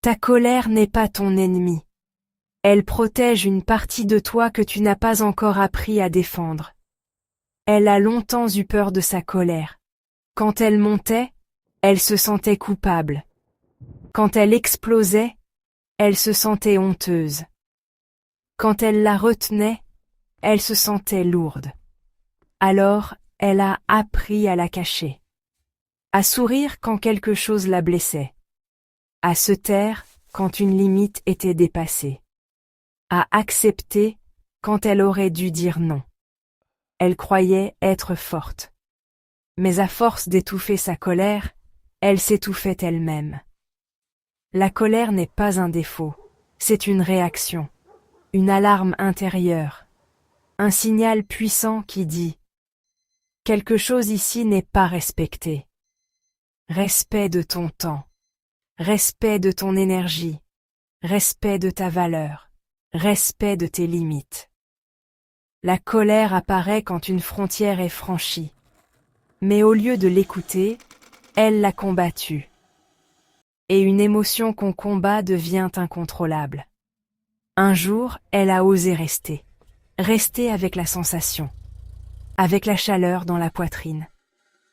Ta colère n'est pas ton ennemi. Elle protège une partie de toi que tu n'as pas encore appris à défendre. Elle a longtemps eu peur de sa colère. Quand elle montait, elle se sentait coupable. Quand elle explosait, elle se sentait honteuse. Quand elle la retenait, elle se sentait lourde. Alors, elle a appris à la cacher. À sourire quand quelque chose la blessait. À se taire quand une limite était dépassée. À accepter quand elle aurait dû dire non. Elle croyait être forte. Mais à force d'étouffer sa colère, elle s'étouffait elle-même. La colère n'est pas un défaut, c'est une réaction, une alarme intérieure, un signal puissant qui dit « Quelque chose ici n'est pas respecté ». Respect de ton temps, respect de ton énergie, respect de ta valeur, respect de tes limites. La colère apparaît quand une frontière est franchie. Mais au lieu de l'écouter, elle l'a combattue. Et une émotion qu'on combat devient incontrôlable. Un jour, elle a osé rester. Rester avec la sensation. Avec la chaleur dans la poitrine.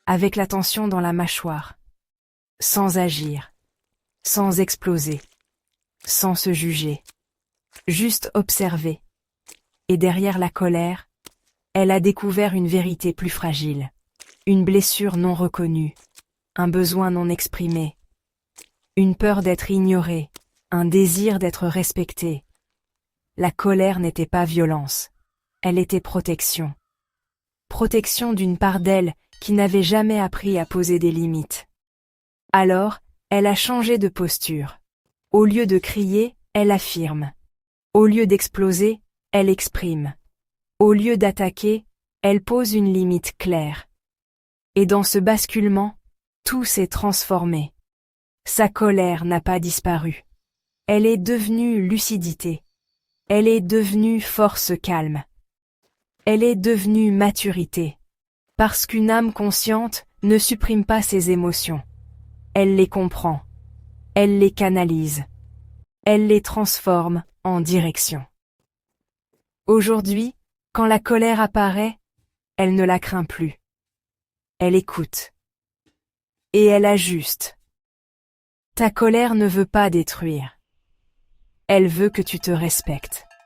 Avec la tension dans la mâchoire. Sans agir. Sans exploser. Sans se juger. Juste observer. Et derrière la colère, elle a découvert une vérité plus fragile. Une blessure non reconnue. Un besoin non exprimé. Une peur d'être ignorée. Un désir d'être respectée. La colère n'était pas violence. Elle était protection. Protection d'une part d'elle qui n'avait jamais appris à poser des limites. Alors, elle a changé de posture. Au lieu de crier, elle affirme. Au lieu d'exploser, elle exprime. Au lieu d'attaquer, elle pose une limite claire. Et dans ce basculement, tout s'est transformé. Sa colère n'a pas disparu. Elle est devenue lucidité. Elle est devenue force calme. Elle est devenue maturité. Parce qu'une âme consciente ne supprime pas ses émotions. Elle les comprend. Elle les canalise. Elle les transforme en direction. Aujourd'hui, quand la colère apparaît, elle ne la craint plus. Elle écoute. Et elle ajuste. Ta colère ne veut pas détruire. Elle veut que tu te respectes.